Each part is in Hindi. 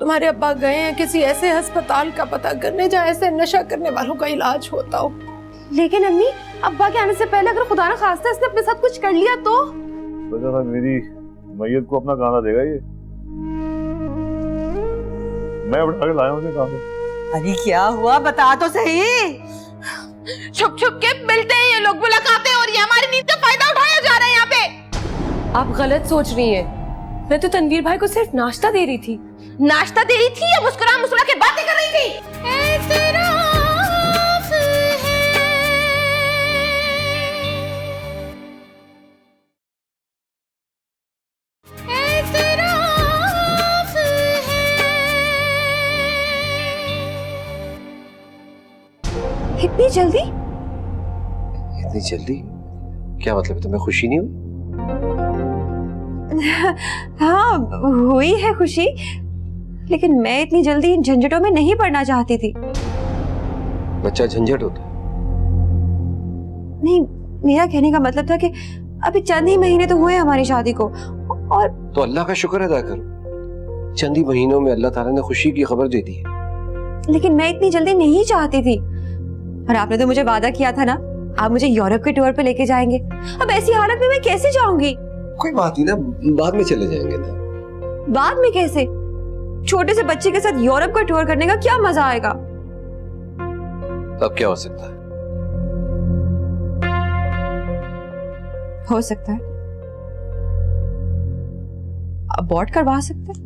तुम्हारे अब्बा गए हैं किसी ऐसे अस्पताल का पता करने जहाँ ऐसे नशा करने वालों का इलाज होता हो। लेकिन अम्मी, अब्बा के आने से पहले अगर खुदा ना खास्ता इसने अपने साथ कुछ कर लिया तो? पता मेरी मैयत को अपना गाना देगा ये। मैं उठा के लाया हूँ कहाँ से। अरे क्या हुआ बता तो सही। छुप छुप के मिलते हैं ये लोग, मुलाकातें हो रही है, हमारी नींद का फायदा उठाया जा रहा है यहाँ पे। आप गलत सोच रही हैं। मैं तो तनवीर भाई को सिर्फ नाश्ता दे रही थी। नाश्ता दे रही थी या मुस्कुरा मुस्कुरा के बातें कर रही थी? इतनी जल्दी? इतनी जल्दी? क्या मतलब है, तुम्हें खुशी नहीं हुई? हाँ हुई है खुशी, लेकिन मैं इतनी जल्दी इन झंझटों में नहीं पड़ना चाहती थी। बच्चा झंझट होता है? नहीं, मेरा कहने का मतलब था कि अभी चंद ही महीने तो हुए हमारी शादी को, और तो अल्लाह का शुक्र अदा करो, चंद ही महीनों में अल्लाह ताला ने खुशी की खबर दे दी है। लेकिन मैं इतनी जल्दी नहीं चाहती थी। और आपने तो मुझे वादा किया था ना, आप मुझे यूरोप के टूर पे लेके जाएंगे। अब ऐसी हालत में मैं कैसे जाऊंगी? कोई बात नहीं ना, बाद में चले जाएंगे ना। बाद में कैसे? छोटे से बच्चे के साथ यूरोप का टूर करने का क्या मजा आएगा? अब क्या हो सकता है? हो सकता है अबॉर्ट करवा सकते हैं।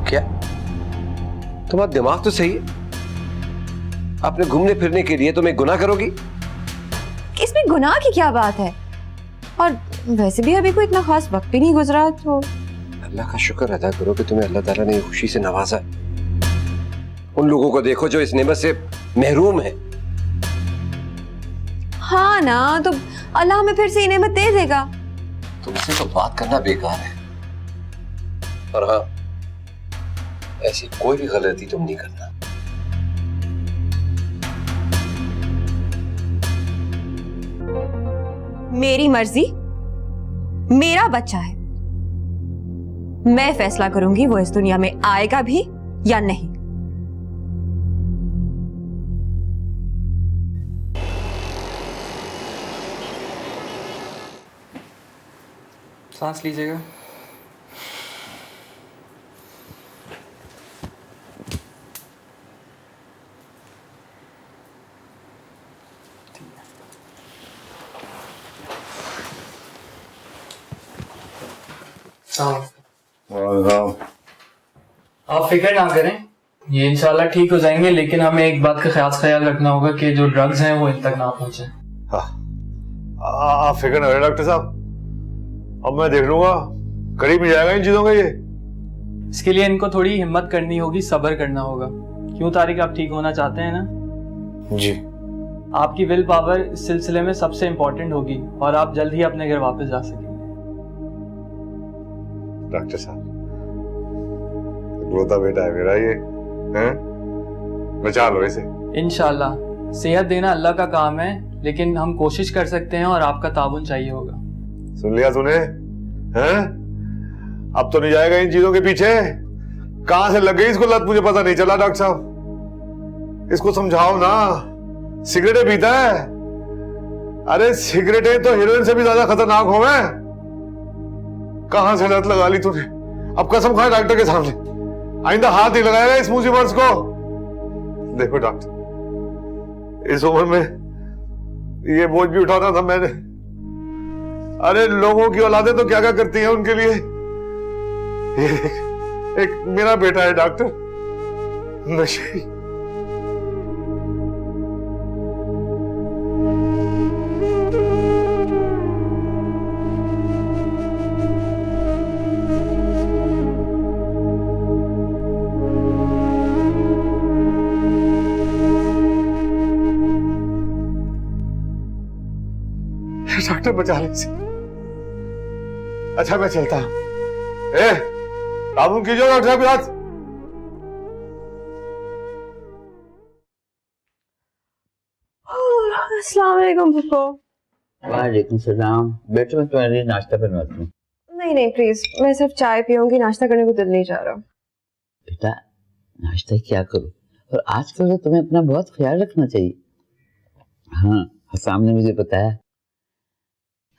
क्या? तुम्हारा दिमाग तो सही है। आपने घूमने फिरने के लिए तुम एक गुनाह करोगी? इसमें गुनाह की क्या बात है? और वैसे भी अभी कोई इतना खास वक्त भी नहीं गुजरा, तो अल्लाह का शुक्र अदा करो कि तुम्हें अल्लाह ताला ने खुशी से नवाजा। उन लोगों को देखो जो इस नेमत से महरूम है। हाँ ना, तो अल्लाह हमें फिर से ये नेमत दे देगा। तुमसे तो बात करना बेकार है। और हाँ, ऐसी कोई भी गलती तुम नहीं करना। मेरी मर्जी, मेरा बच्चा है, मैं फैसला करूंगी वो इस दुनिया में आएगा भी या नहीं। सांस लीजिएगा। आप फिक्र ना करें, ये इंशाल्लाह ठीक हो जाएंगे, लेकिन हमें एक बात का खास ख्याल रखना होगा कि जो ड्रग्स हैं वो इन तक ना पहुंचे। हाँ, आप फिक्र ना करें डॉक्टर साहब, अब मैं देख लूंगा, करीब ही जाएगा इन चीजों का ये। इसके लिए इनको थोड़ी हिम्मत करनी होगी, सब्र करना होगा। क्यों तारिक, आप ठीक होना चाहते हैं ना? जी। आपकी विल पावर इस सिलसिले में सबसे इम्पोर्टेंट होगी और आप जल्द ही अपने घर वापस जा सकेंगे। डॉक्टर साहब, इकलौता बेटा है मेरा ये, हैं? बचा लो इसे। इंशाल्लाह। सेहत देना अल्लाह का काम है, लेकिन हम कोशिश कर सकते हैं और आपका ताउन चाहिए होगा। सुन लिया तूने? हैं? अब तो नहीं जाएगा इन चीजों के पीछे। कहां से लग गई इसको लत, मुझे पता नहीं चला। डॉक्टर साहब, इसको समझाओ ना, सिगरेटें पीता है। अरे सिगरेटें तो हीरोइन से भी ज्यादा खतरनाक हो गए। कहां से लत लगा ली तूने? अब कसम खाए डॉक्टर के सामने, आइंदा हाथ नहीं लगाएगा इस मुसीबत को। देखो डॉक्टर, इस उम्र में ये बोझ भी उठाना था मैंने। अरे लोगों की औलादें तो क्या क्या करती हैं उनके लिए। एक मेरा बेटा है डॉक्टर, नशे। डॉक्टर बचा ले इसे। अच्छा मैं चलता हूं। ताबुन कीजिए डॉक्टर साहब के साथ। अस्सलाम वालेकुम पप्पू। वालेकुम सलाम। बेटो मैं तुम्हारे लिए नाश्ता बनवाती हूँ। नहीं नहीं प्लीज, मैं सिर्फ चाय पीऊंगी, नाश्ता करने को दिल नहीं चाह रहा। बेटा नाश्ता क्या करूं, और आजकल तो तुम्हें अपना बहुत ख्याल रखना चाहिए। हाँ, हसाम ने मुझे बताया।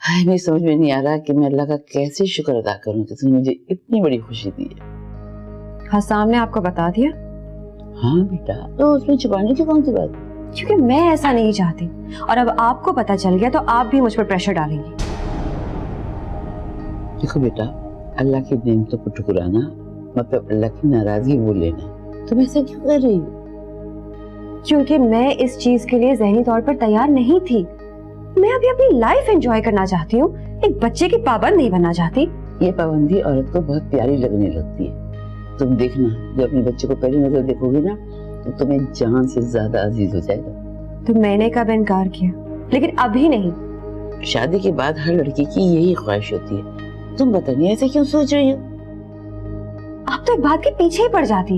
हाय, मेरी समझ में नहीं आ रहा कि मैं अल्लाह का कैसे शुक्र अदा करूं कि उसने मुझे इतनी बड़ी खुशी दी है। हसाम ने आपको बता दिया? हाँ बेटा, तो उसमें छुपाने की कौन सी बात? क्योंकि मैं ऐसा नहीं चाहती, और अब आपको पता चल गया तो आप भी मुझ पर प्रेशर डालेंगी। देखो बेटा, अल्लाह की नेमतों को ठुकराना मतलब अल्लाह की नाराजगी वो लेना। तुम ऐसा क्यों कर रही हो? क्योंकि मैं इस चीज के लिए ज़हनी तौर पर तैयार नहीं थी। मैं अभी अपनी लाइफ एंजॉय करना चाहती हूँ, एक बच्चे की पाबंद नहीं बनना चाहती। ये पाबंदी औरत को बहुत प्यारी लगने लगती है। तुम देखना, जब अपने बच्चे को पहली नजर देखोगे ना तो तुम्हें जान से ज्यादा अजीज हो जाएगा। तो मैंने कब इनकार किया, लेकिन अभी नहीं। शादी के बाद हर लड़की की यही ख्वाहिश होती है। तुम पता नहीं ऐसे क्यों सोच रही हो? आप तो एक बात के पीछे ही पड़ जाती।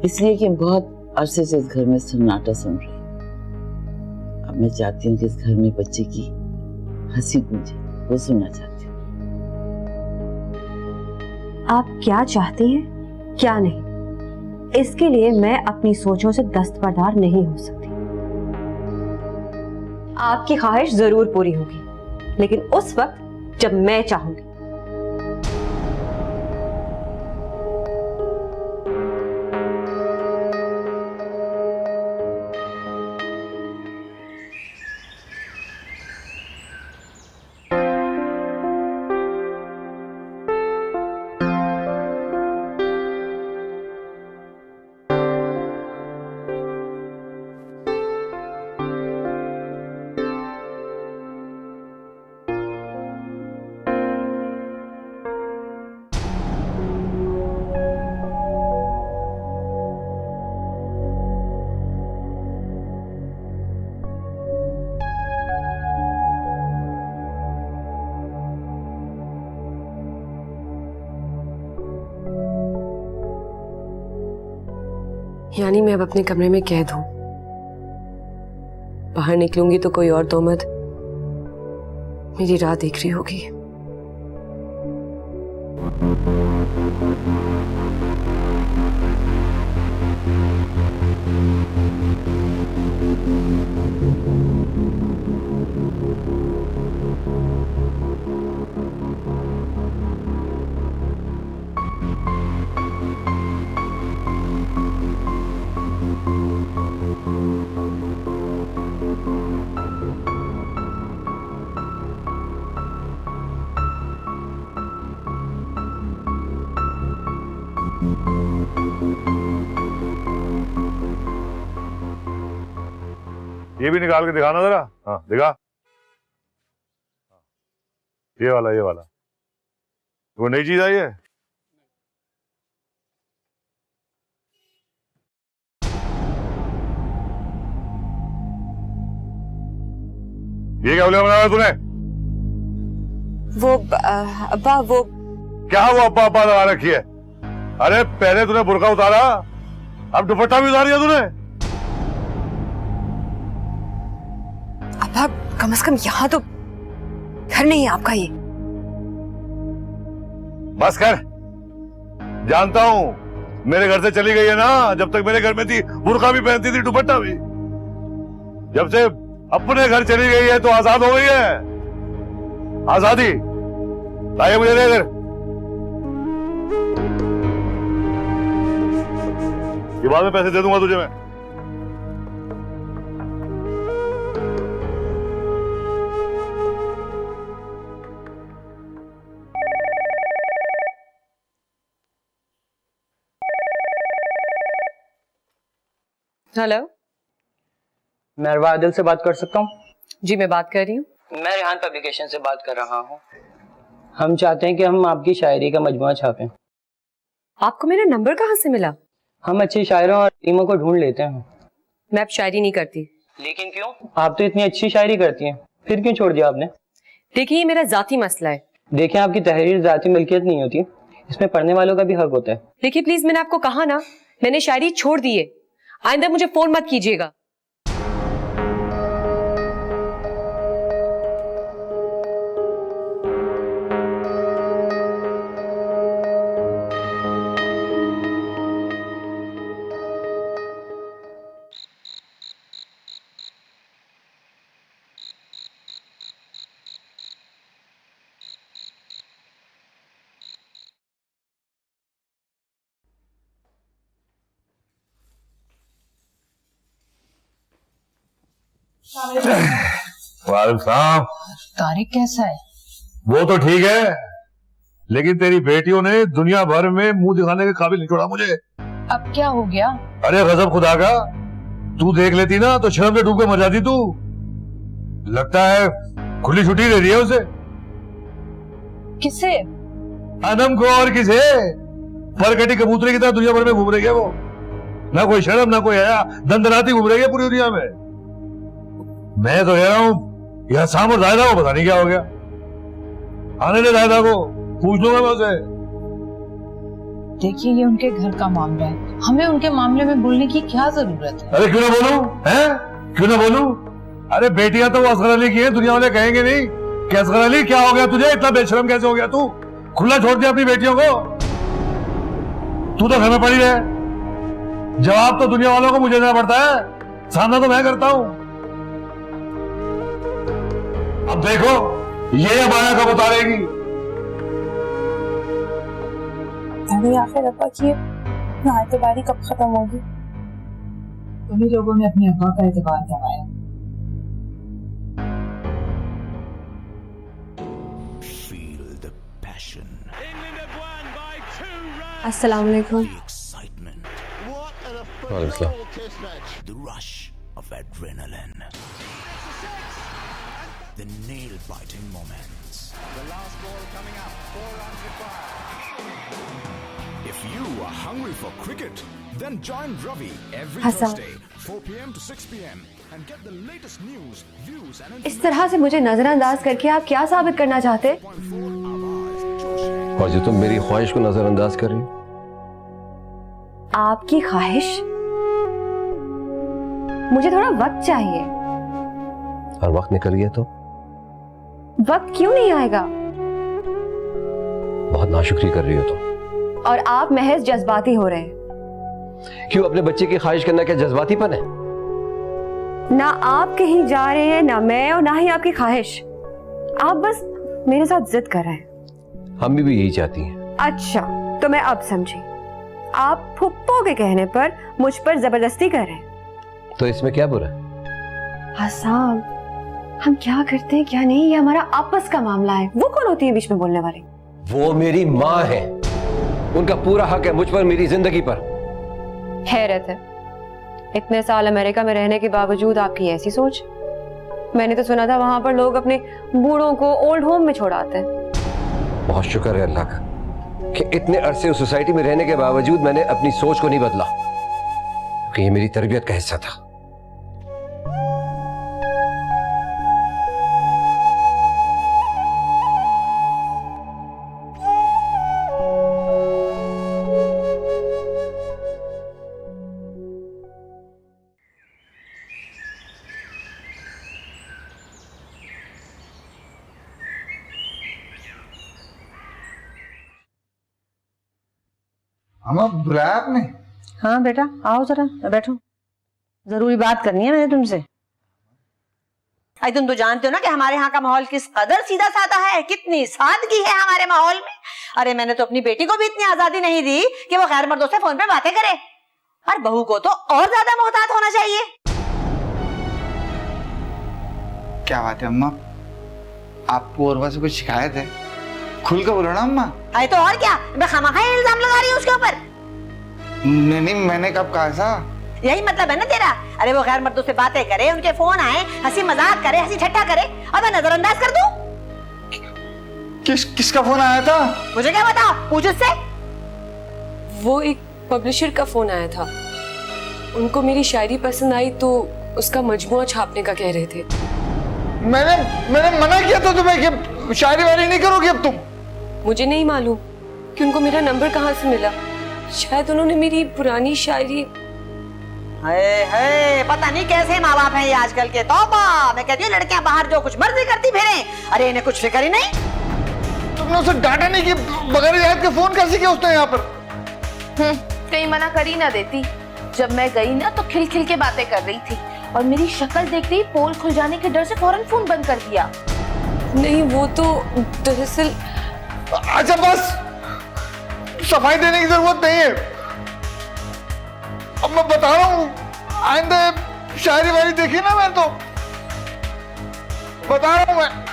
इसलिए कि बहुत अरसे से इस घर में सन्नाटा सुन रही। अब मैं चाहती हूँ कि इस घर में बच्चे की हंसी गूंजे, वो सुनना चाहती हूँ। आप क्या चाहती हैं, क्या नहीं, इसके लिए मैं अपनी सोचों से दस्तबरदार नहीं हो सकती। आपकी ख्वाहिश जरूर पूरी होगी, लेकिन उस वक्त जब मैं चाहूंगी। यानी मैं अब अपने कमरे में कैद हूं। बाहर निकलूंगी तो कोई और तोहमत मेरी राह देख रही होगी। ये भी निकाल के दिखाना जरा। हाँ दिखा, ये वाला वो नई चीज आई है। ये क्या बोले बनाया तूने? वो अब्बा, वो क्या वो अब्बा अब्बा लगा रखी है? अरे पहले तूने बुर्का उतारा, अब दुपट्टा भी उतार दिया तूने। अब्बा कम से कम यहाँ तो घर नहीं है आपका ये। बस कर, जानता हूं मेरे घर से चली गई है ना। जब तक मेरे घर में थी बुर्का भी पहनती थी, दुपट्टा भी। जब से अपने घर चली गई है तो आजाद हो गई है। आजादी लाइए मुझे दे इधर। ये बाद में पैसे दे दूंगा तुझे मैं। हेलो, मैं अरवा आदिल से बात कर सकता हूँ? जी मैं बात कर रही हूँ। मैं रेहान पब्लिकेशन से बात कर रहा हूँ। हम चाहते हैं कि हम आपकी शायरी का मजमुआ छापें। आपको मेरा नंबर कहाँ से मिला? हम अच्छे शायरों और टीमों को ढूंढ लेते हैं। मैं अब शायरी नहीं करती। लेकिन क्यों? आप तो इतनी अच्छी शायरी करती हैं, फिर क्यों छोड़ दिया आपने? देखिए, ये मेरा जाती मसला है। देखिए, आपकी तहरीर जाती मिल्कियत नहीं होती, इसमें पढ़ने वालों का भी हक होता है। देखिए प्लीज, मैंने आपको कहा ना, मैंने शायरी छोड़ दी है। आइंदा मुझे फोन मत कीजिएगा। वालेकुम सलाम। तारिक कैसा है? वो तो ठीक है, लेकिन तेरी बेटियों ने दुनिया भर में मुंह दिखाने के काबिल नहीं छोड़ा मुझे। अब क्या हो गया? अरे गजब खुदा का, तू देख लेती ना तो शर्म से डूब के मर जाती तू। लगता है खुली छुट्टी दे दी है उसे। किसे? अनम को और किसे? परकटी कबूतरी की तरह दुनिया भर में घूम रही है वो। ना कोई शर्म ना कोई हया, दंदनाती घूम रही है पूरी दुनिया में। मैं तो कह रहा हूं यह शाम और जायदा को पता नहीं क्या हो गया। आने दे जायदा को, पूछ लूंगा मैं उसे। देखिए, ये उनके घर का मामला है, हमें उनके मामले में बोलने की क्या जरूरत है? अरे क्यों ना बोलूं, हैं? क्यों ना बोलूं? अरे बेटियां तो वो असगर अली की हैं, दुनिया वाले कहेंगे नहीं कि असगर अली क्या हो गया तुझे, इतना बेशरम कैसे हो गया तू? खुला छोड़ दिया अपनी बेटियों को। तू तो घर में पड़ी रहे। जवाब तो दुनिया वालों को मुझे देना पड़ता है, सामना तो मैं करता हूं। अब देखो ये अबाया कब उतारेगी। अरे आखिर अब्बा की एतबारी कब खत्म होगी? तुम्ही लोगों ने अपने अब्बा का एतबार करवाया। अस्सलाम वालेकुम। The rush of adrenaline, the nail-biting moments. The last ball coming up, 4 runs required. If you are hungry for cricket, then join Ravi every Thursday, 4 p.m. to 6 p.m. and get the latest news, views and इस तरह से मुझे नजरअंदाज करके आप क्या साबित करना चाहते? और जो तुम मेरी ख्वाहिश को नजरअंदाज कर रही हो? आपकी ख्वाहिश? मुझे थोड़ा वक्त चाहिए। और वक्त निकल गया तो? वक्त क्यों नहीं आएगा? बहुत नाशुक्री कर रही हो तुम। और आप महज जज्बाती हो रहे हैं। क्यों, अपने बच्चे की ख्वाहिश करना क्या जज्बातीपन है? ना आप कहीं जा रहे हैं, ना मैं, और ना ही आपकी ख्वाहिश। आप बस मेरे साथ जिद कर रहे हैं। हम भी यही चाहती हैं। अच्छा, तो मैं अब समझी। आप फुप्पो के कहने पर मुझ पर जबरदस्ती कर रहे हैं। तो इसमें क्या बुरा है? हसाम, हम क्या करते हैं क्या नहीं, ये हमारा आपस का मामला है। वो कौन होती है बीच में बोलने वाली? वो मेरी माँ है, उनका पूरा हक है मुझ पर, मेरी जिंदगी पर। हैरत है, इतने साल अमेरिका में रहने के बावजूद आपकी ऐसी सोच। मैंने तो सुना था वहां पर लोग अपने बूढ़ों को ओल्ड होम में छोड़ाते हैं। बहुत शुक्र है अल्लाह का कि इतने अरसे उस सोसाइटी में रहने के बावजूद मैंने अपनी सोच को नहीं बदला, क्योंकि ये मेरी तरबियत का हिस्सा था। हम बुलाया आपने? हाँ बेटा, आओ जरा बैठो, जरूरी बात करनी है मैंने तुमसे। आई तुम तो जानते हो ना कि हमारे यहाँ का माहौल किस कदर सीधा साधा है, कितनी सादगी है हमारे माहौल में। अरे मैंने तो अपनी बेटी को भी इतनी आजादी नहीं दी कि वो गैर मर्दों से फोन पे बातें करे, और बहू को तो और ज्यादा मोहतात होना चाहिए। क्या बात है अम्मा, आपको औरवा से कुछ शिकायत है? खुल कर बोलो ना अम्मा। अरे तो और क्या, मैं खामखा इल्जाम लगा रही हूँ उसके ऊपर? नहीं, मैंने कब कहा था? यही मतलब है ना तेरा। अरे वो गैर मर्दों से बातें करे, उनके फोन आए, हंसी मजाक करे, हंसी ठट्ठा करे, और मैं नजरअंदाज कर दूं? किसका फोन आया था? मुझे क्या पता, पूछ उससे। वो एक पब्लिशर का फोन आया था, उनको मेरी शायरी पसंद आई तो उसका मजमुआ छापने का कह रहे थे। मैंने मना किया था तुम्हें कि शायरी वारी नहीं करोगी अब तुम। मुझे नहीं मालूम कि उनको मेरा नंबर कहाँ से मिला, शायद उन्होंने मेरी पुरानी शायरी। है, पता नहीं कैसे माँ बाप हैं ये आजकल के। तौबा, मैं कहती हूँ लड़कियां बाहर जो कुछ मर्जी करती फिरें, अरे इन्हें कुछ फिक्र ही नहीं। तुमने उसे डांटा नहीं कि बगैर इजाजत के फोन कैसे किया उसने यहाँ पर? कहीं मना कर ही ना देती। जब मैं गई ना तो खिल खिल के बातें कर रही थी, और मेरी शक्ल देखते ही पोल खुल जाने के डर से फौरन फोन बंद कर दिया। नहीं, वो तो दरअसल। अच्छा बस, सफाई देने की जरूरत नहीं है। अब मैं बता रहा हूँ, आइंदा शायरी वारी देखी ना मैं तो बता रहा हूं मैं।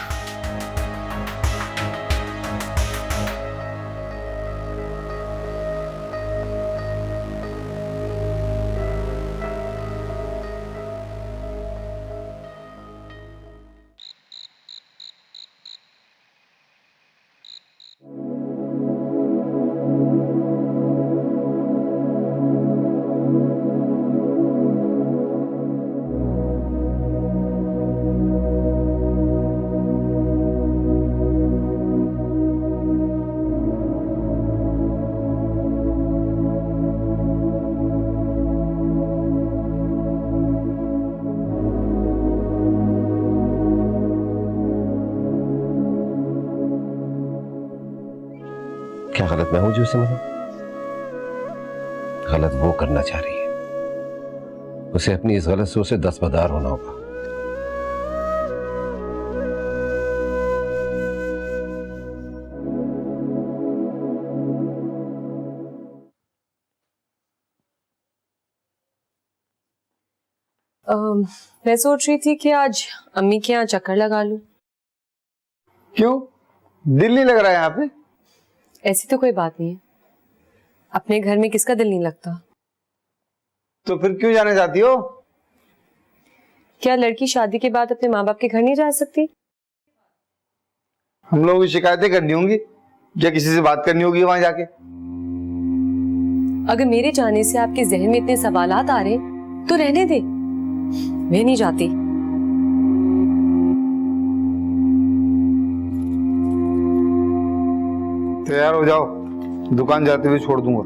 क्या गलत मैं हूं जो उसे मिला? गलत वो करना चाह रही है, उसे अपनी इस गलत सोच से दस्तबरदार होना होगा। मैं सोच रही थी कि आज अम्मी के यहाँ चक्कर लगा लूं। क्यों, दिल नहीं लग रहा है यहाँ पे? ऐसी तो कोई बात नहीं है, अपने घर में किसका दिल नहीं लगता। तो फिर क्यों जाने जाती हो? क्या लड़की शादी के बाद अपने माँ बाप के घर नहीं जा सकती? हम लोगों की शिकायतें करनी होंगी या किसी से बात करनी होगी वहां जाके? अगर मेरे जाने से आपके जहन में इतने सवालात आ रहे तो रहने दे, मैं नहीं जाती। तैयार हो जाओ, दुकान जाते हुए छोड़ दूंगा।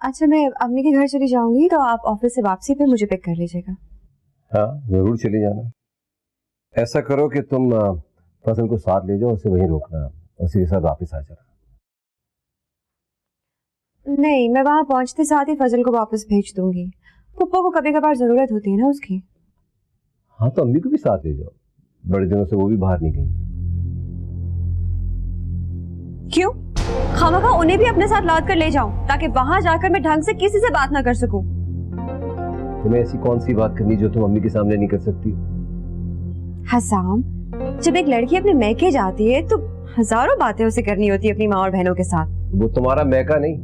अच्छा, मैं अम्मी के घर चली जाऊंगी तो आप ऑफिस से वापसी पे मुझे पिक कर लीजिएगा। हाँ जरूर चली जाना। ऐसा करो कि तुम फसल को साथ ले जाओ, उसे वहीं रोकना, उसी के साथ वापस आ जाना। नहीं, मैं वहां पहुंचते साथ ही फजल को वापस भेज दूंगी। पप्पा को कभी कभार जरूरत होती है ना उसकी। हाँ तो अम्मी को भी साथ ले जाओ, बड़े दिनों से वो भी बाहर नहीं गई। क्यों? खामखा उन्हें भी अपने साथ लाद कर ले जाऊं ताकि वहां जाकर मैं ढंग से किसी से बात ना कर सकूं। तुम्हें ऐसी कौन सी बात करनी जो तुम अम्मी के सामने नहीं कर सकती? हसाम, जब एक लड़की अपने मैके जाती है तो हजारों बातें उसे करनी होती है अपनी माँ और बहनों के साथ। वो तुम्हारा मैका नहीं,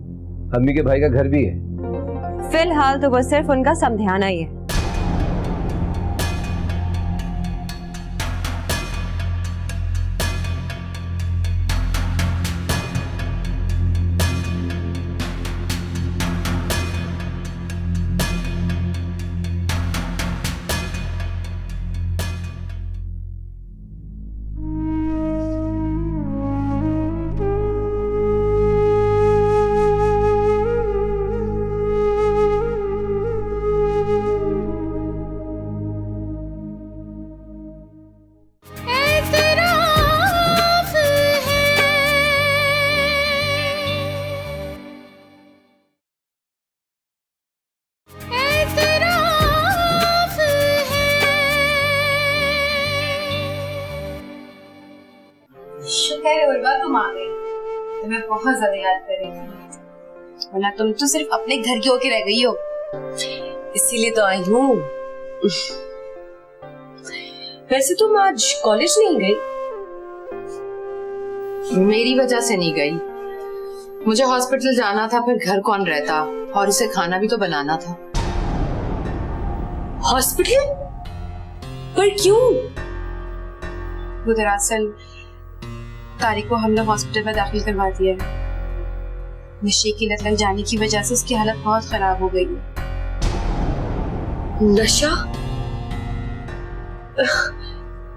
अम्मी के भाई का घर भी है। फिलहाल तो वो सिर्फ उनका समझाना ही है। तुम आ गई, तुम्हें बहुत ज्यादा याद कर रही थी, वरना तुम तो सिर्फ अपने घर की होके रह गई हो, इसीलिए तो आई हूँ। वैसे तुम आज कॉलेज नहीं गई? मेरी वजह से नहीं गई, मुझे हॉस्पिटल जाना था, फिर घर कौन रहता और इसे खाना भी तो बनाना था। हॉस्पिटल? पर क्यों? वो दरअसल तारिक को हमने हॉस्पिटल में दाखिल करवा दिया है। नशे की लत लग जाने की वजह से उसकी हालत बहुत खराब हो गई है। नशा?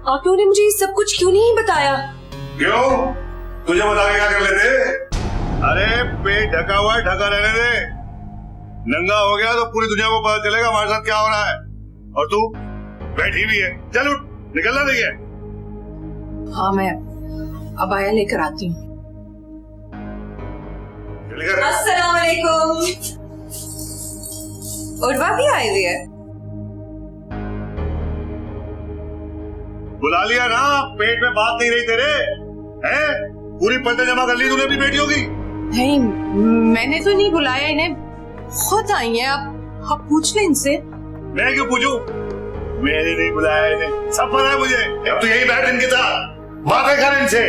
आप लोगों ने मुझे ये सब कुछ क्यों नहीं बताया? क्यों? तुझे बता के क्या कर लेते? अरे पेट ढका हुआ है, ढका रहने दे। नंगा हो गया तो पूरी दुनिया को पता चलेगा हमारे साथ क्या हो रहा है। और तू बैठी भी है, चल उठ, निकलना नहीं है। हाँ मैं अब आया लेकर आती हूँ। अस्सलाम वालेकुम। उर्वा भी आई हुई है। बुला लिया ना, पेट में बात नहीं रही तेरे। हैं? पूरी पलटे जमा कर ली तूने अपनी बेटियों की? नहीं, मैंने तो नहीं बुलाया इन्हें, खुद आई है। आप पूछ लें इनसे। मैं क्यों पूछूं? मैंने नहीं बुलाया इन्हें, सब पता है मुझे। अब तो यही बैठ इनके साथ बातें कर इनसे।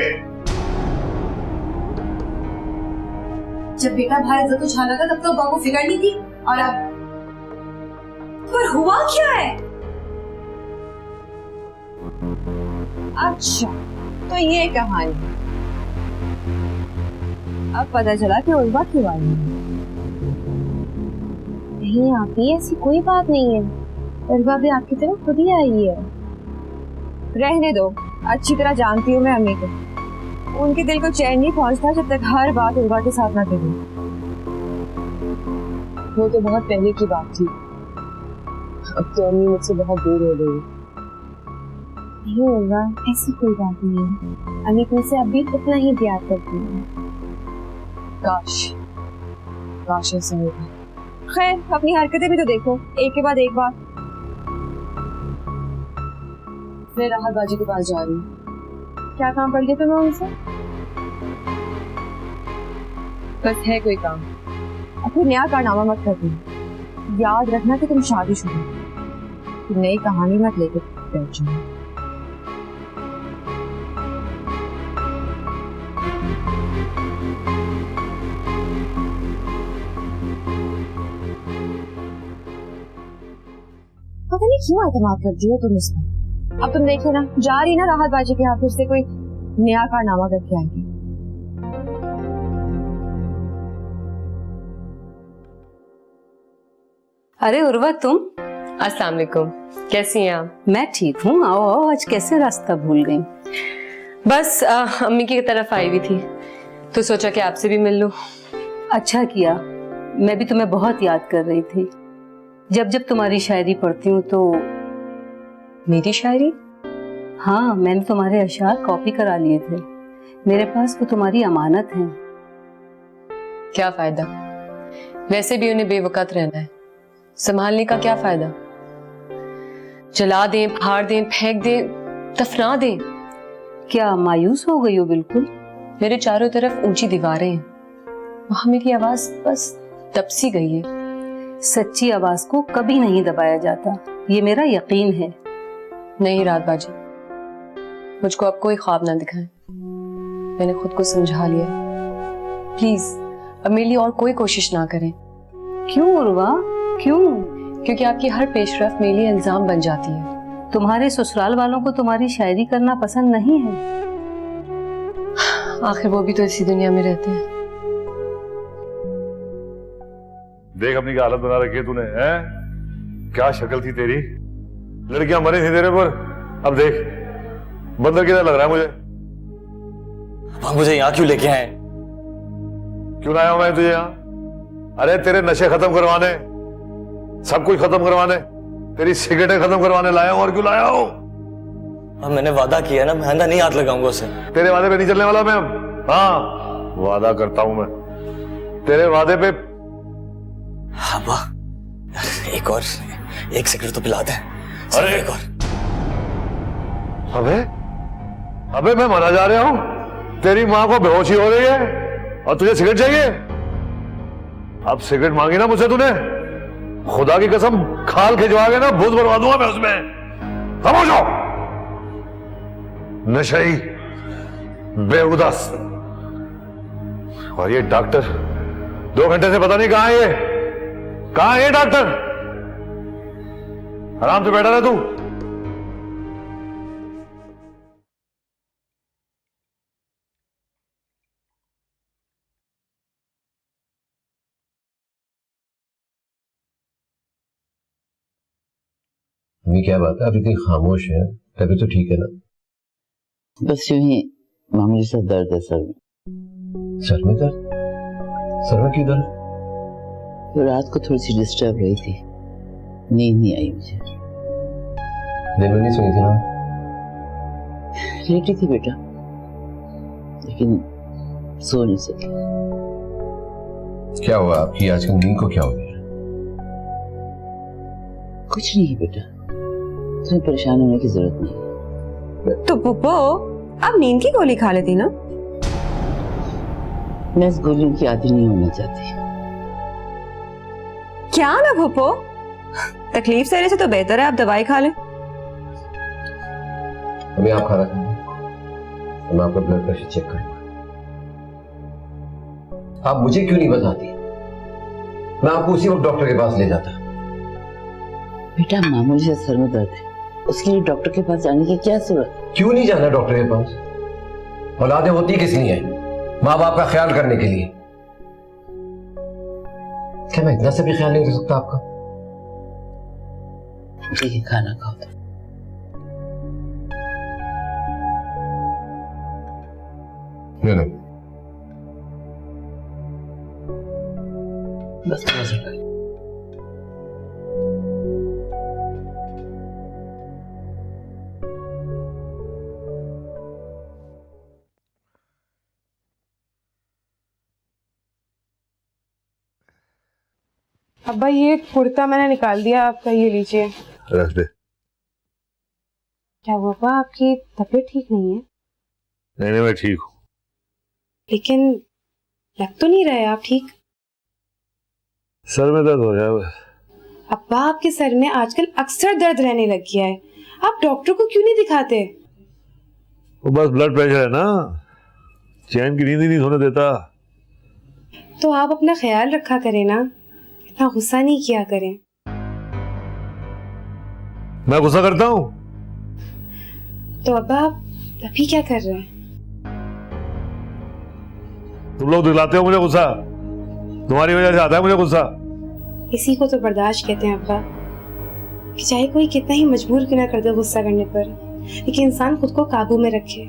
जब बेटा बाहर इज्जत उछाला था तब तो बाबू फिक्र नहीं थी, और अब पर हुआ क्या है? अच्छा, तो ये कहानी। अब पता चला कि उर्वा क्यों आई है। नहीं आपकी ऐसी कोई बात नहीं है, उर्वा भी आपकी तरफ खुद ही आई है। रहने दो, अच्छी तरह जानती हूँ मैं अम्मी को। उनके दिल को चैन नहीं पहुंचता जब तक हर बात उर्वा के साथ ना करूं। वो तो बहुत पहले की बात थी, अब तो अम्मी मुझसे बहुत दूर हो गई। नहीं उर्वा, ऐसी कोई बात नहीं है। अम्मी तुमसे अभी उतना ही प्यार करती है। काश ऐसा होगा। खैर, अपनी हरकतें भी तो देखो, एक के बाद एक बात। मैं राहत बाजी के पास जा रही हूँ। क्या काम पड़ गया तुम्हें उनसे? बस है कोई काम। अपनी नया कारनामा मत करती। याद रखना कि तुम शादीशुदा हो। तुम नई कहानी मत लेके बैठ जाओ। पता नहीं क्यों एतमाद करती हो तुम उसका। अब तुम देखो ना, जा रही ना राहत बाजी के हाथ, फिर से कोई नया कारनामा करके आएगी। अरे उर्वा, तुम? अस्सलाम वालेकुम, कैसी हैं आप? मैं ठीक हूँ। आओ आओ, आज कैसे रास्ता भूल गई? बस अम्मी की तरफ आई हुई थी तो सोचा कि आपसे भी मिल लूं। अच्छा किया, मैं भी तुम्हें बहुत याद कर रही थी। जब जब तुम्हारी शायरी पढ़ती हूँ तो। मेरी शायरी? हाँ, मैंने तुम्हारे अशआर कॉपी करा लिए थे। मेरे पास वो तुम्हारी अमानत है। क्या फायदा, वैसे भी उन्हें बेवकत रहना है, संभालने का क्या फायदा? जला दें, फाड़ दें, फेंक दें, दफना दें। क्या मायूस हो गई हो बिल्कुल? मेरे चारों तरफ ऊंची दीवारें हैं, वहां मेरी आवाज बस दब सी गई है। सच्ची आवाज को कभी नहीं दबाया जाता, ये मेरा यकीन है। नहीं रात बाजी, मुझको अब कोई ख्वाब ना दिखाएं। मैंने खुद को समझा लिया, प्लीज अब मेरे लिए और कोई कोशिश ना करें। क्यों उर्वा, क्यों? क्योंकि आपकी हर पेशरफ मेरे लिए इल्जाम बन जाती है। तुम्हारे ससुराल वालों को तुम्हारी शायरी करना पसंद नहीं है? आखिर वो भी तो इसी दुनिया में रहते हैं। देख अपनी क्या हालत बना रखी है तूने, हैं? क्या शक्ल थी तेरी, लड़कियां मरी थी तेरे पर, अब देख बंदर की तरह लग रहा है मुझे। मुझे यहाँ क्यों लेके आए? क्यों लाया हूं मैं तुझे यहाँ? अरे तेरे नशे खत्म करवाने, सब कुछ खत्म करवाने, तेरी सिगरेटें खत्म करवाने लाया हूं। और क्यों लाया हूं? अब मैंने वादा किया ना, मैं नहीं हाथ लगाऊंगा उसे। तेरे वादे पे नहीं चलने वाला मैं अब। हाँ, वादा करता हूं मैं तेरे वादे पे। हाँ वाह, एक और, एक सिगरेट तो पिला दे। अरे एक और। अबे मैं मरा जा रहा हूं, तेरी माँ को बेहोशी हो रही है और तुझे सिगरेट चाहिए? अब सिगरेट मांगी ना मुझसे तूने, खुदा की कसम खाल खिंचवा के ना भूत भरवा दूंगा मैं उसमें। खामोश हो नशई बेहुदास। और ये डॉक्टर 2 घंटे से पता नहीं कहां है, कहां है डॉक्टर? आराम से बैठा रहे तू। ये क्या बात है, अभी तक खामोश है? तभी तो ठीक है ना? बस यूं ही मामूली सा दर्द है सर में। सर में दर्द? सर में क्यों दर्द? तो रात को थोड़ी सी डिस्टर्ब रही थी, नींद नहीं आई मुझे। दिन में नहीं सोई थी ना? लेटी थी बेटा, लेकिन सो नहीं सकी। क्या हुआ आपकी आजकल नींद को, क्या हो गया? कुछ नहीं बेटा, तुम्हें परेशान होने की जरूरत नहीं। तो पुप्पो, आप नींद की गोली खा लेती ना? मैं इस गोलियों की आदी नहीं होना चाहती। क्या ना भूपो, तकलीफ सहने से तो बेहतर है आप दवाई खा लें। अभी आप खाना खाएं, मैं आपका ब्लड प्रेशर चेक करूंगा। आप मुझे क्यों नहीं बताती? मैं आपको उसी वक्त डॉक्टर के पास ले जाता। बेटा मामूली से सर में दर्द है, उसके लिए डॉक्टर के पास जाने की क्या जरूरत? क्यों नहीं जाना डॉक्टर के पास? औलादें होती किस लिए हैं? माँ बाप का ख्याल करने के लिए। क्या मैं इतना से भी ख्याल नहीं कर सकता आपका? ठीक है, खाना खाओ तो। नहीं, बस थोड़ा सा। अब्बा ये कुर्ता मैंने निकाल दिया आपका, ये लीजिए। रख दे। क्या हुआ अब्बा, आपकी तबीयत ठीक नहीं है? नहीं मैं ठीक हूँ। लेकिन लग तो नहीं रहा है आप ठीक। सर में दर्द हो रहा है। अब्बा आपके सर में आजकल अक्सर दर्द रहने लग गया है, आप डॉक्टर को क्यों नहीं दिखाते? वो बस ब्लड प्रेशर है ना, चैन की नींद ही नहीं सोने देता। तो आप अपना ख्याल रखा करें ना, इतना गुस्सा नहीं किया करें। मैं गुस्सा करता हूँ? तो अब्बा आप अभी क्या कर रहे हैं? तुम लोग दिलाते हो मुझे गुस्सा, तुम्हारी वजह से आता है मुझे गुस्सा। इसी को तो बर्दाश्त कहते हैं अब्बा, कि चाहे कोई कितना ही मजबूर क्यों ना कर दे गुस्सा करने पर, लेकिन इंसान खुद को काबू में रखे।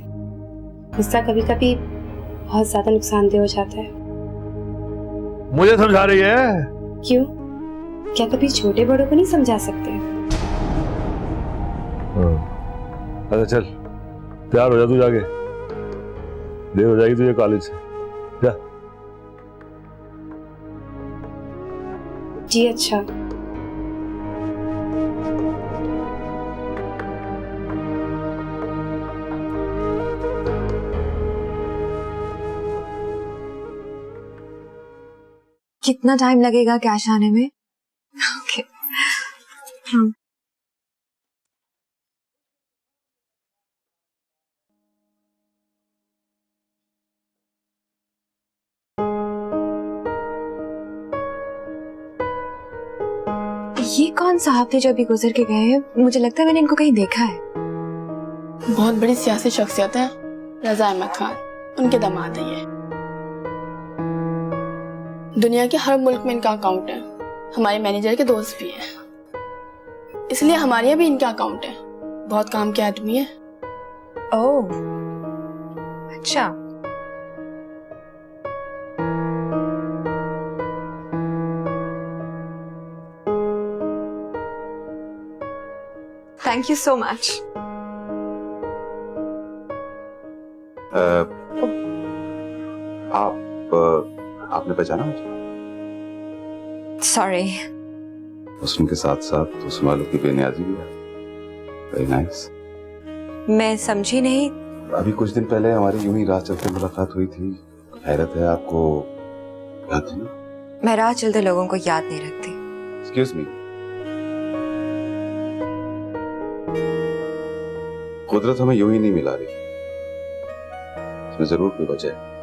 गुस्सा कभी कभी बहुत ज्यादा नुकसानदेह हो जाता है। मुझे समझा रही है? क्यों, क्या कभी छोटे बड़ों को नहीं समझा सकते? अच्छा चल तैयार हो जा तू, जाके देर हो जाएगी तुझे कॉलेज से। जा। जी अच्छा। कितना टाइम लगेगा कैश आने में? ओके। हाँ। ये कौन साहब थे जो अभी गुजर के गए हैं? मुझे लगता है मैंने इनको कहीं देखा है। बहुत बड़ी सियासी शख्सियत है, रजा अहमद खान, उनके दामाद है ये। दुनिया के हर मुल्क में इनका अकाउंट है, हमारे मैनेजर के दोस्त भी हैं, इसलिए हमारे यहाँ भी इनका अकाउंट है। बहुत काम के आदमी है। ओह अच्छा। Thank you so much. आपने पहचाना मुझे? सॉरी। हुस्न के साथ साथ हुस्न वालों की बेनियाजी भी है। Very nice. मैं समझी नहीं। अभी कुछ दिन पहले हमारी यूं ही राह चलते मुलाकात हुई थी। हैरत है, आपको याद है ना? मैं राह चलते लोगों को याद नहीं रखती। Excuse me. कुदरत हमें यूं ही नहीं मिला रही, इसमें जरूर कोई वजह है।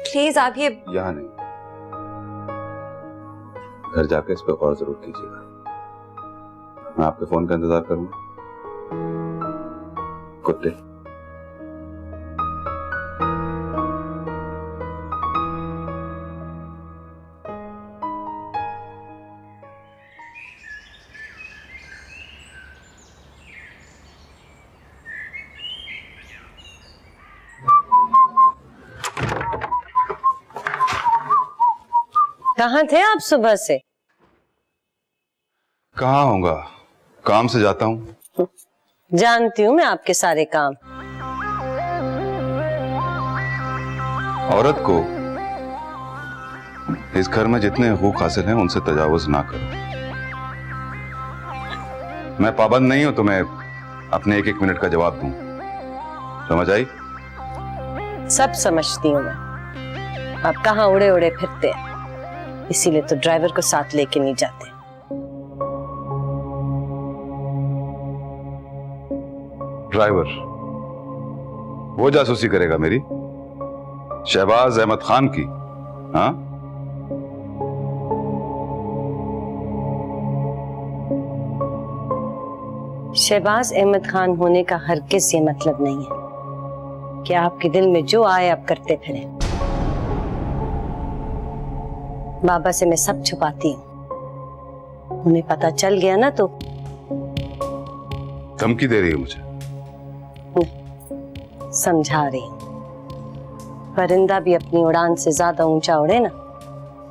प्लीज आप ये यहाँ नहीं, घर जाकर इस पर गौर जरूर कीजिएगा। मैं आपके फोन का इंतजार करूंगा। Good day. कहाँ थे आप सुबह से? कहाँ होऊंगा, काम से जाता हूँ। जानती हूँ मैं आपके सारे काम। औरत को इस घर में जितने हुकूक हासिल हैं उनसे तजावुज ना करो। मैं पाबंद नहीं हूं तुम्हें अपने एक एक मिनट का जवाब दूं, समझ आई? सब समझती हूँ मैं। आप कहाँ उड़े उड़े फिरते हैं, इसीलिए तो ड्राइवर को साथ लेके नहीं जाते। ड्राइवर वो जासूसी करेगा मेरी, शहबाज अहमद खान की? हाँ, शहबाज अहमद खान होने का हरगिज़ ये मतलब नहीं है कि आपके दिल में जो आए आप करते फिरे। बाबा से मैं सब छुपाती हूँ, उन्हें पता चल गया ना तो धमकी दे रही है मुझे? समझा रही हूँ। परिंदा भी अपनी उड़ान से ज्यादा ऊंचा उड़े ना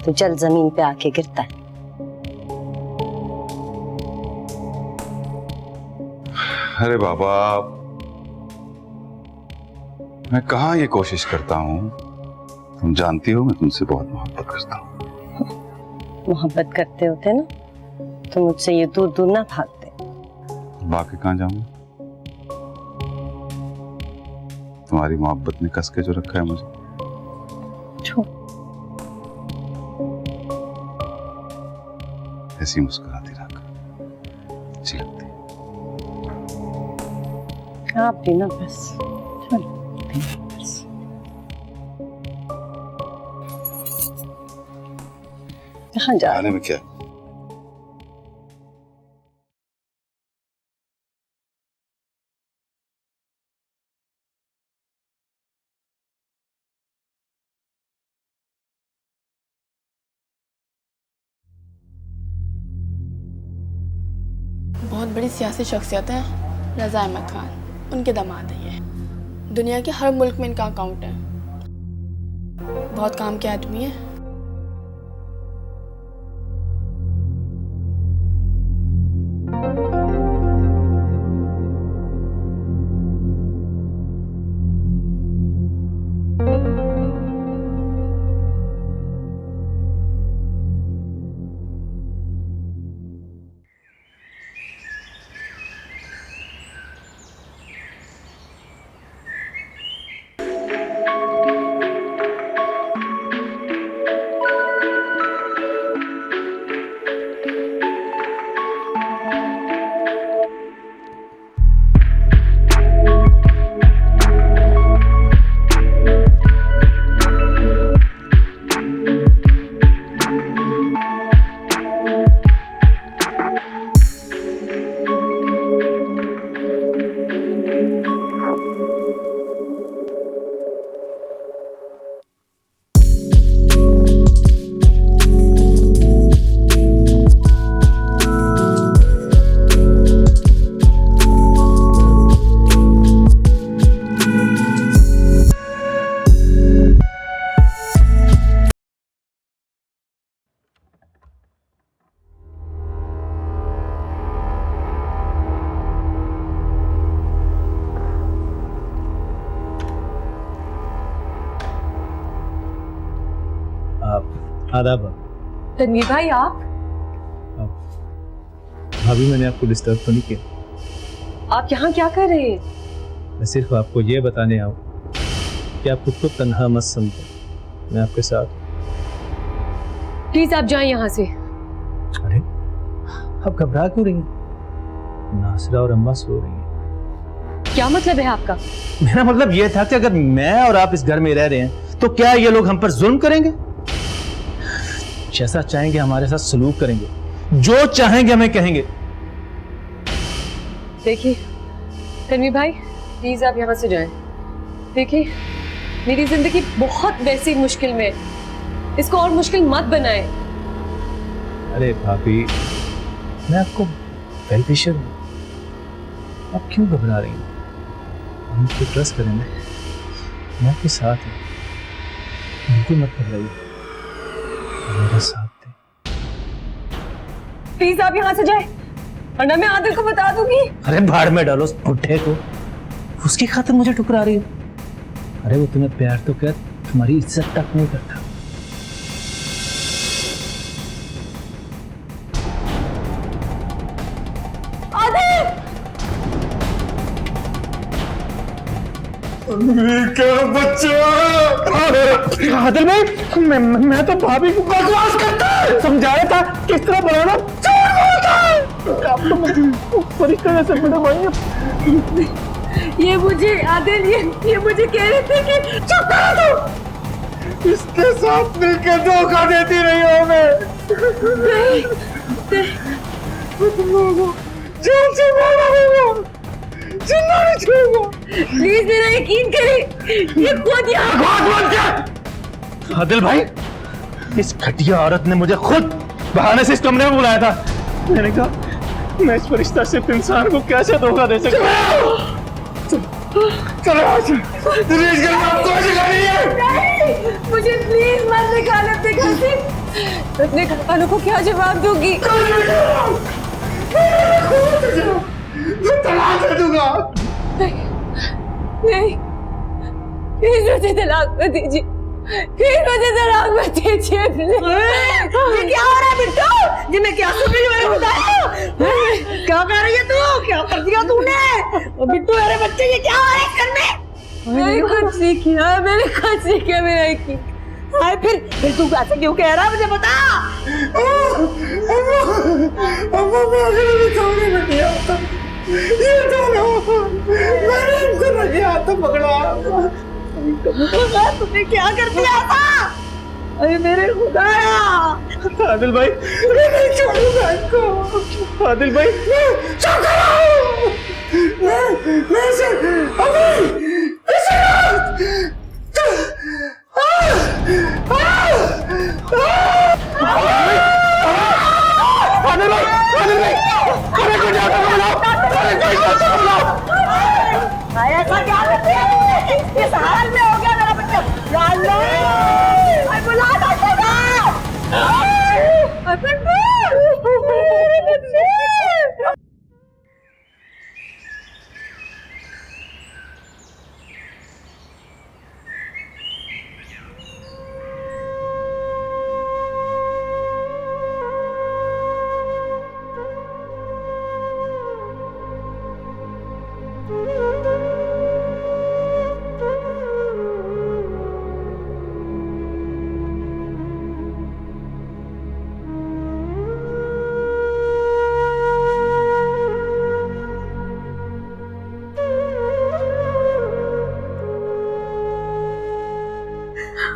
तो जल जमीन पे आके गिरता है। अरे बाबा, मैं कहाँ ये कोशिश करता हूँ? तुम जानती हो मैं तुमसे बहुत मोहब्बत करता हूँ। मोहब्बत करते होते ना तो मुझसे ये दूर दूर ना भागते। बाकी कहाँ जाऊंगा? तुम्हारी मोहब्बत ने कस के जो रखा है मुझे। ऐसी मुस्कुराती रख अच्छी लगती। आप भी ना बस चलो बस। कहाँ जा आने में क्या? बहुत बड़ी सियासी शख्सियत है रज़ा अहमद खान, उनके दामाद हैं ये। दुनिया के हर मुल्क में इनका अकाउंट है, बहुत काम के आदमी है। आदाब। तनवीर भाई आप? भाभी मैंने आपको डिस्टर्ब तो नहीं किया? आप यहाँ क्या कर रहे हैं? मैं सिर्फ आपको ये बताने आऊँ कि आप खुद को तन्हा मत समझो, मैं आपके साथ। प्लीज आप जाएं यहाँ से। अरे आप घबरा क्यों रही हैं? नासरा और अम्मा सो रही हैं। क्या मतलब है आपका? मेरा मतलब ये था कि अगर मैं और आप इस घर में रह रहे हैं तो क्या ये लोग हम पर जुल्म करेंगे? जैसा चाहेंगे हमारे साथ सलूक करेंगे, जो चाहेंगे हमें कहेंगे। देखिए तनवीर भाई, प्लीज आप यहाँ से जाएं। देखिए मेरी जिंदगी बहुत वैसी मुश्किल में, इसको और मुश्किल मत बनाएं। अरे भाभी, मैं आपको वेल विशर हूं, आप क्यों घबरा रही हैं? हम मुझ पर ट्रस्ट करें ना, मैं आपके साथ हूँ, बिल्कुल मत घबराइए, मेरा साथ दें। प्लीज आप यहाँ से जाएं, वरना मैं आदिल को बता दूंगी। अरे भाड़ में डालो उस बुढ़े को, उसकी खातिर मुझे ठुकरा रही हो? अरे वो तुम्हें प्यार तो कर, तुम्हारी इज्जत तक नहीं करता। क्या बच्चा। आदिल भाई, मैं तो भाभी को बकवास करता है समझाया था किस तरह बनाना। आप तो फरिश्ते जैसे बड़े भाई। ये मुझे आदिल ये मुझे कह रहे थे कि चुप करो तुम। इसके साथ मिलकर धोखा देती रही हो मैं। जेल से बाहर आऊंगा, जिंदा नहीं छोड़ूंगा। प्लीज मेरा यकीन करें, ये खुद यहाँ। आदिल भाई, इस घटिया औरत ने मुझे खुद बहाने से इस कमरे में बुलाया था। मैंने कहा मैं इस फरिश्ता सिर्फ इंसान को कैसे धोखा दे सकता हूँ। चलो मुझे प्लीज मत निकाल अपने घर से। अपने घर वालों को क्या जवाब दूंगी? तलाक दे दूंगा। नहीं, प्लीज मुझे तलाक मत दीजिए, प्लीज मुझे तलाक मत दीजिए। ये क्या हो रहा है बिट्टू? जी मैं क्या सुन रही हूँ? मेरे बताओ क्या कर रही है तू? क्या कर दिया तूने? बिट्टू मेरे बच्चे, ये क्या हो रहा है घर में? मैंने कुछ नहीं किया, मैंने कुछ नहीं किया। मेरा यकीन। हाय फिर तू ऐसे क्यों कह रहा है? मुझे बता। मैंने इनको रखे हाथों पकड़ा। तुमने क्या कर दिया था? अरे मेरे खुदाया। आदिल भाई, मैं नहीं छोड़ूंगा इनको। आदिल भाई, चुप करो। मैं इसे अभी इसे आदिल भाई, अरे कोई डॉक्टर को बुलाओ, अरे कोई डॉक्टर को बुलाओ। ऐसा क्या करते हैं? इस हाल में हो गया मेरा बच्चा। या अल्लाह, बुला डॉक्टर को।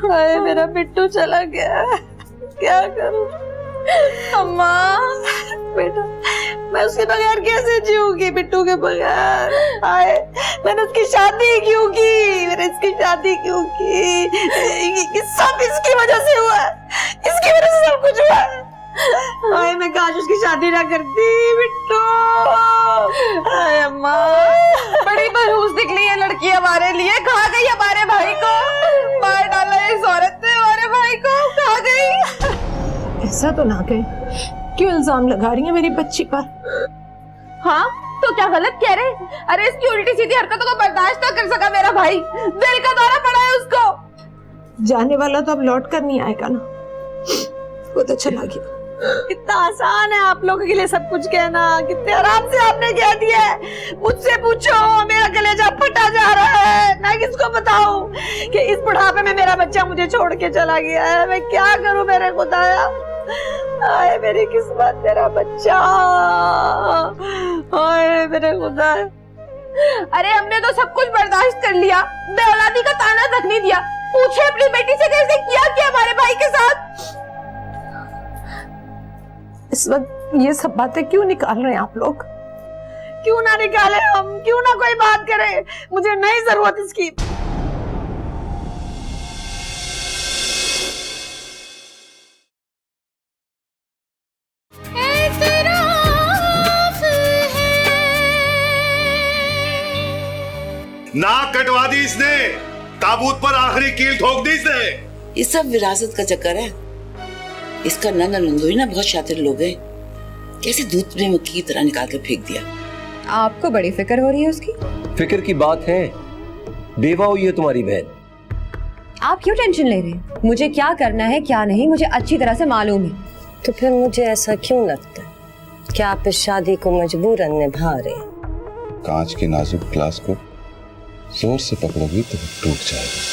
हाय मेरा बिट्टू चला गया, क्या करूं? अम्मा, बेटा मैं उसके बगैर कैसे जीऊंगी? बिट्टू के बगैर। हाय मैंने उसकी शादी क्यों की? मैंने इसकी शादी क्यों की? ये सब इसकी वजह से हुआ है, इसकी वजह से सब कुछ हुआ है। हाय मैं काश उसकी शादी ना करती। बिट्टू, हाय अम्मा, बड़ी मनहूस निकली है लड़की हमारे लिए। खा गई हमारे भाई को, मार डाला इस औरत ने हमारे भाई को, खा गई। ऐसा तो ना कहे, क्यों इल्जाम लगा रही है मेरी बच्ची पर? हाँ तो क्या गलत कह रहे? अरे इसकी उल्टी सीधी हरकतों को बर्दाश्त ना कर सका मेरा भाई, दिल का दौरा पड़ा है उसको। जाने वाला तो अब लौट कर नहीं आएगा ना, वो तो चला गया। कितना आसान है आप लोगों के लिए सब कुछ कहना, कितने आराम से आपने कह दिया है। मुझसे पूछो, मेरा कलेजा फटा जा रहा है। मैं किसको बताऊं कि इस बुढ़ापे में मेरा बच्चा मुझे छोड़ के चला गया है? मैं क्या करूं मेरे खुदाया? आए मेरी किस्मत, मेरा बच्चा, आए मेरे खुदा। अरे हमने तो सब कुछ बर्दाश्त कर लिया, बेऔलादी का ताना तक नहीं दिया। पूछे अपनी बेटी से कैसे किया हमारे भाई के साथ। इस वक्त ये सब बातें क्यों निकाल रहे हैं आप लोग? क्यों ना निकाले हम, क्यों ना कोई बात करे? मुझे नहीं जरूरत इसकी। नाक कटवा दी इसने, ताबूत पर आखिरी कील ठोक दी इसने। ये सब विरासत का चक्कर है। इसका नाना नंदोई ना बहुत शातिर लोग हैं, कैसे दूध में मक्खी की तरह निकाल कर फेंक दिया। आपको बड़ी फिक्र हो रही है उसकी? फिक्र की बात है, बेवा हुई है तुम्हारी बहन। आप क्यों टेंशन ले रहे हैं? मुझे क्या करना है क्या नहीं मुझे अच्छी तरह से मालूम है। तो फिर मुझे ऐसा क्यों लगता है कि आप इस शादी को मजबूरन निभा रहे हैं? कांच के नाजुक ग्लास को जोर से पकड़ोगी तो वो टूट जाएगा।